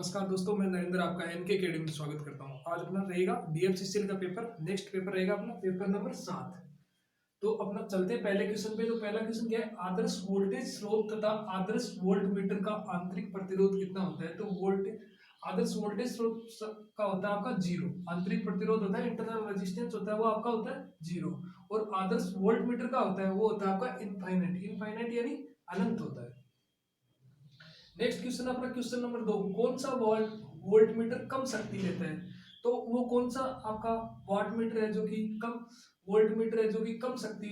नमस्कार दोस्तों, मैं नरेंद्र आपका एनके अकेडमी में स्वागत करता हूं। आज अपना रहेगा डीएमसीसीएल का पेपर। नेक्स्ट पेपर रहेगा अपना पेपर नंबर 7। तो अपना चलते हैं पहले क्वेश्चन पे। तो पहला क्वेश्चन क्या है, आदर्श वोल्टेज स्रोत तथा आदर्श वोल्ट मीटर का आंतरिक प्रतिरोध कितना होता है। तो आदर्श वोल्टेज स्रोत का होता है आपका 0, आंतरिक प्रतिरोध होता है, इंटरनल रेजिस्टेंस होता है वो आपका होता है 0, और आदर्श वोल्ट मीटर का होता है वो होता है आपका इनफाइनाइट। इनफाइनाइट यानी अनंत होता है। नेक्स्ट क्वेश्चन अपना क्वेश्चन नंबर 2, कौन सा वोल्ट मीटर कम शक्ति लेता है। तो वो कौन सा आपका वाट मीटर है जो कि कम वोल्ट मीटर है जो कि कम शक्ति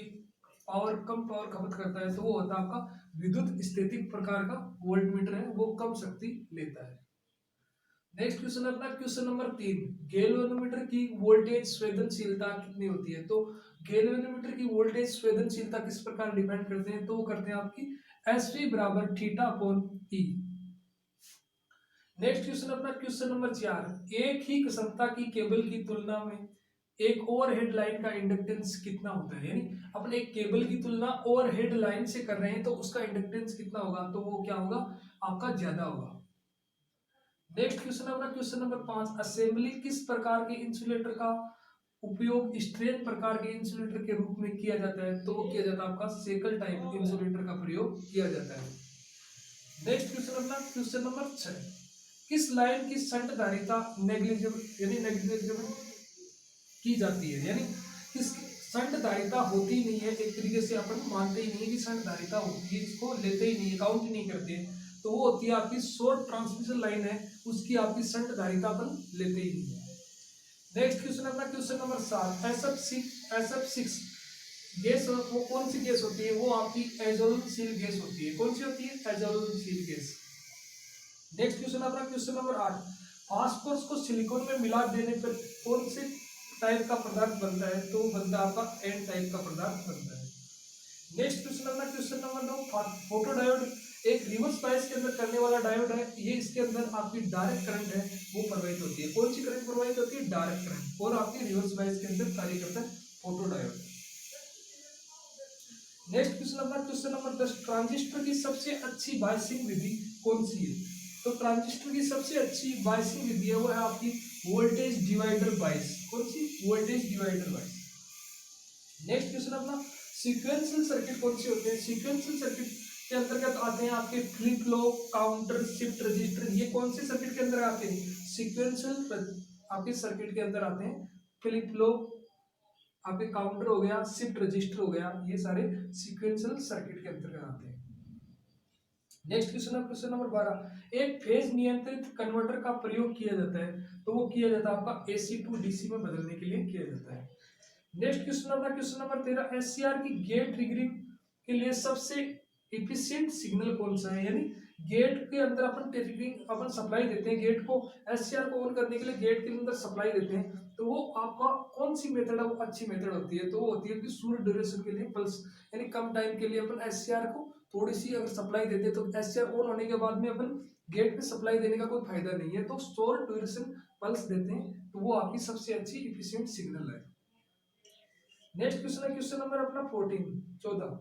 कम पावर खपत करता है। तो वो होता है आपका विद्युत स्थितिक प्रकार का वोल्ट मीटर है, वो कम शक्ति लेता है। नेक्स्ट क्वेश्चन अपना क्वेश्चन नंबर 3, गैल्वेनोमीटर की वोल्टेज संवेदनशीलता कितनी होती है। तो गैल्वेनोमीटर की वोल्टेज संवेदनशीलता किस प्रकार डिपेंड करते हैं। तो वो करते हैं आपकी SV बराबर थीटा अपॉन ई। नेक्स्ट क्वेश्चन अपना क्वेश्चन नंबर 4, एक ही क्षमता की केबल की तुलना में एक ओवरहेड लाइन का इंडक्टेंस कितना होता है। यानी अपने एक केबल की तुलना ओवरहेड लाइन से कर रहे हैं तो उसका इंडक्टेंस कितना होगा। तो वो क्या होगा आपका ज्यादा होगा। नेक्स्ट क्वेश्चन अपना क्वेश्चन नंबर 5, असेंबली किस प्रकार के इंसुलेटर का उपयोग स्ट्रेन प्रकार के इंसुलेटर के रूप में किया जाता है। तो वो किया जाता है आपका सेकल टाइप इंसुलेटर का प्रयोग किया जाता है। नेक्स्ट क्वेश्चन अपना क्वेश्चन नंबर 6, किस लाइन की शंट धारिता नेग्लिजिबल की जाती है। यानी किस शंट धारिता होती ही नहीं है, एक तरीके से अपन मानते ही नहीं है कि शंट धारिता होती है, इसको लेते ही नहीं है, काउंट ही नहीं करते हैं। तो वो होती है आपकी शॉर्ट ट्रांसमिशन लाइन है, उसकी आपकी शंट धारिता अपन लेते ही नहीं है। नेक्स्ट क्वेश्चन अपना क्वेश्चन नंबर 7, SF6 गैस वो कौन सी गैस होती है। वो आपकी एजोलनशील गैस होती है। कौन सी होती है, एजोलनशील गैस। नेक्स्ट क्वेश्चन अपना क्वेश्चन नंबर 8, फास्फोरस को सिलिकॉन में मिला देने पर कौन से टाइप का पदार्थ बनता है। तो बनता है आपका एन टाइप का पदार्थ बनता है। नेक्स्ट क्वेश्चन अपना क्वेश्चन नंबर 9, फोटो डायोड एक रिवर्स बायस के अंदर करने वाला डायोड है। ये इसके अंदर आपकी डायरेक्ट करंट है वो प्रवाहित होती है। कौन सी करंट प्रवाहित होती है, डायरेक्ट करंट, और आपकी रिवर्स बायस के अंदर कार्य करता है फोटो डायोड। नेक्स्ट क्वेश्चन अपना क्वेश्चन नंबर 10, ट्रांजिस्टर की सबसे अच्छी बायसिंग विधि कौन सी है। तो ट्रांजिस्टर की सबसे अच्छी बायसिंग विधि है वो है आपकी वोल्टेज डिवाइडर बायस। कौन सी, voltage divider bias. Next question अपना सीक्वेंशियल सर्किट कौन सी होते हैं। सीक्वेंशियल सर्किट के अंतर्गत आते हैं आपके flip flop, counter, shift register. ये कौन से सर्किट के अंदर आते हैं, सीक्वेंशियल आपके सर्किट के अंदर आते हैं। फ्लिप फ्लॉप, आपके काउंटर हो गया, शिफ्ट रजिस्टर हो गया, ये सारे सीक्वेंशियल सर्किट के अंतर्गत आते हैं। नेक्स्ट क्वेश्चन है क्वेश्चन नंबर 12, एक फेज नियंत्रित कन्वर्टर का प्रयोग किया जाता है। तो वो किया जाता है आपका AC टू DC में बदलने के लिए किया जाता है। नेक्स्ट क्वेश्चन अपना क्वेश्चन नंबर 13, SCR की गेट ट्रिगरिंग के लिए सबसे इफिशिएंट सिग्नल कौन सा है। यानी गेट के अंदर अपन ट्रिगरिंग अपन सप्लाई देते हैं, गेट को SCR को ऑन करने के लिए गेट के अंदर सप्लाई देते हैं। तो वो आपका कौन सी मेथड है, वो अच्छी मेथड होती है। तो वो होती है कि शॉर्ट ड्यूरेशन के लिए पल्स, यानी कम टाइम के लिए अपन SCR को थोड़ी सी अगर सप्लाई देते हैं तो SCR ऑन होने के बाद में अपन गेट पे सप्लाई देने का कोई फायदा नहीं है, तो शॉर्ट ड्यूरेशन पल्स देते हैं, तो वो आपकी सबसे अच्छी इफिशिएंट सिग्नल है। नेक्स्ट क्वेश्चन है क्वेश्चन नंबर अपना 14,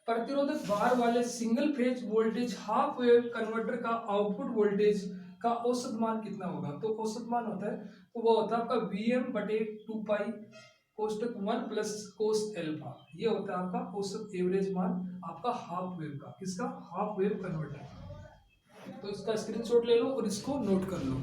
प्रतिरोधक भार वाले single phase voltage half wave converter का आउटपुट वोल्टेज का औसत मान कितना होगा। तो औसत मान होता है तो वो होता है आपका Vm/2 पाई कोष्टक 1 प्लस कोस एल्फा। ये होता है आपका औसत एवरेज मान आपका हाफ वेव का, किसका, हाफ वेव कन्वर्टर। तो इसका स्क्रीनशॉट ले लो और इसको नोट कर लो।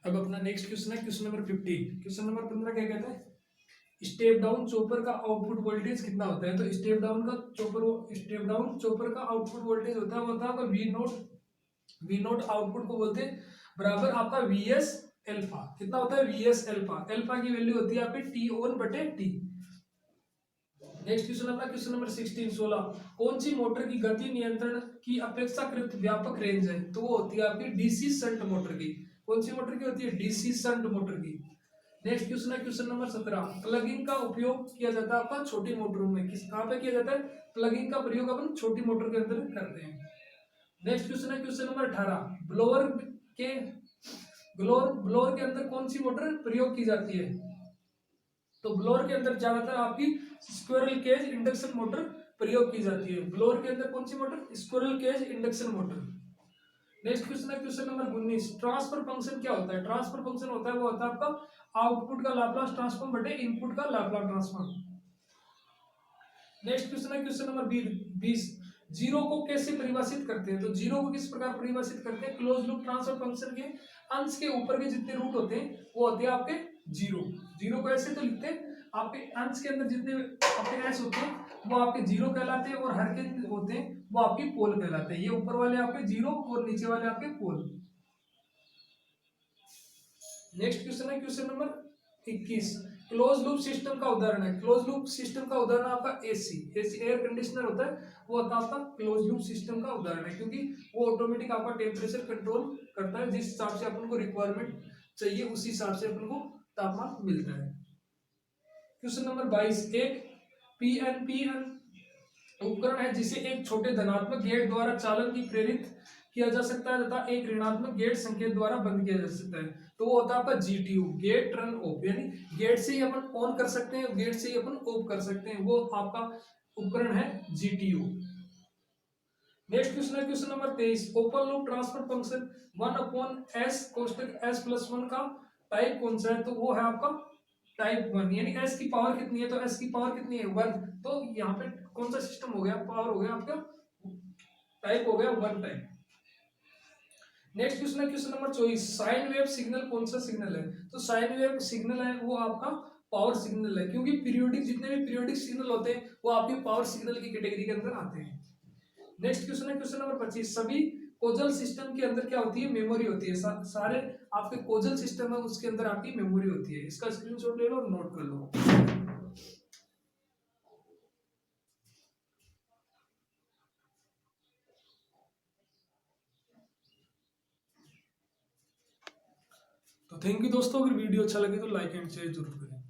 अब अपना नेक्स्ट क्वेश्चन है क्वेश्चन नंबर 15। क्वेश्चन नंबर 15 क्या कहता है, स्टेप डाउन चॉपर का आउटपुट वोल्टेज कितना होता है। तो स्टेप डाउन चॉपर का आउटपुट वोल्टेज होता है वो होता है वी नोट आउटपुट को बोलते हैं बराबर आपका VS एल्फा। कितना होता है, VS एल्फा। एल्फा की वैल्यू होती है आपकी T1/T। नेक्स्ट क्वेश्चन अपना क्वेश्चन नंबर 16, कौन सी मोटर की गति नियंत्रण की अपेक्षाकृत व्यापक रेंज है। तो वो होती है आपकी DC शंट मोटर की। कौन सी मोटर की होती है, DC शंट मोटर की। नेक्स्ट क्वेश्चन है क्वेश्चन नंबर 17, प्लगिंग का उपयोग किया जाता है आपका छोटी मोटरों में, किस कहाँ पे किया जाता है, प्लगिंग का प्रयोग अपन छोटी मोटर के अंदर करते हैं। नेक्स्ट क्वेश्चन है क्वेश्चन नंबर 18, के ब्लोअर के अंदर कौन सी मोटर प्रयोग की जाती है? तो ब्लोअर के अंदर ज्यादातर आपकी स्क्विरल केज इंडक्शन मोटर प्रयोग की जाती है। ब्लोअर के अंदर कौन सी motor? Squirrel cage induction motor. Next question है क्वेश्चन नंबर 19, ट्रांसफर फंक्शन क्या होता है? ट्रांसफर फंक्शन होता है वो होता है आपका आउटपुट का लाप्लास ट्रांसफॉर्म बटे इनपुट का लाप्लास ट्रांसफॉर्म। नेक्स्ट क्वेश्चन है क्वेश्चन नंबर 20, जीरो को कैसे परिभाषित करते हैं? तो जीरो को किस प्रकार परिभाषित करते हैं? क्लोज लूप ट्रांसफर फंक्शन के अंश के ऊपर के जितने रूट होते हैं वो होते हैं आपके जीरो। जीरो को ऐसे तो लिखते हैं, आपके अंश के अंदर जितने आपके एस होते हैं वो आपके जीरो कहलाते हैं, और हर के होते हैं वो आपके पोल कहलाते हैं। ये ऊपर वाले आपके जीरो और नीचे वाले आपके पोल। नेक्स्ट क्वेश्चन है question number 21, close loop system का उदाहरण है। क्लोज लूप सिस्टम का उदाहरण आपका एसी एयर कंडीशनर होता है, वो होता है आपका क्लोज लूप सिस्टम का उदाहरण है, क्योंकि वो ऑटोमेटिक आपका टेम्परेचर कंट्रोल करता है। जिस हिसाब से अपन को रिक्वायरमेंट चाहिए उसी हिसाब से अपन को तापमान मिलता है। क्वेश्चन नंबर 22, एक पीएनपीएन उपकरण है जिसे एक छोटे धनात्मक गेट द्वारा चालन की प्रेरित किया जा सकता है तथा एक ऋणात्मक गेट संकेत द्वारा बंद किया जा सकता है। तो वो होता है आपका जीटीयू, गेट टर्न ऑफ, यानी गेट से ही अपन ऑन कर सकते हैं, गेट से ही अपन ऑफ कर सकते हैं, वो आपका उपकरण है जीटीयू। नेक्स्ट क्वेश्चन है question number 23, open loop transfer function 1/s कोष्टक s+1 का टाइप कौन सा है? तो वो है आपका टाइप 1, यानी s की पावर कितनी है? तो s की पावर कितनी है? 1। तो यहाँ पे कौन सा सिस्टम हो गया? पावर हो गया आपका, टाइप हो गया 1 टाइप। नेक्स्ट क्वेश्चन है question number 24, sine wave signal कौन सा सिग्नल है? तो साइन वेव सिग्नल है वो आपका पावर सिग्नल है, क्योंकि पीरियोडिक जितने भी पीरियोडिक सिग्नल होते हैं वो आपके पावर सिग्नल की कैटेगरी के अंदर आते हैं। नेक्स्ट क्वेश्चन है क्वेश्चन नंबर 25, सभी कोजल सिस्टम के अंदर क्या होती है? मेमोरी होती है। सारे आपके कोजल सिस्टम है उसके अंदर आपकी मेमोरी होती है। इसका स्क्रीनशॉट ले लो और नोट कर लो। तो थैंक यू दोस्तों, अगर वीडियो अच्छा लगे तो लाइक एंड शेयर जरूर करें।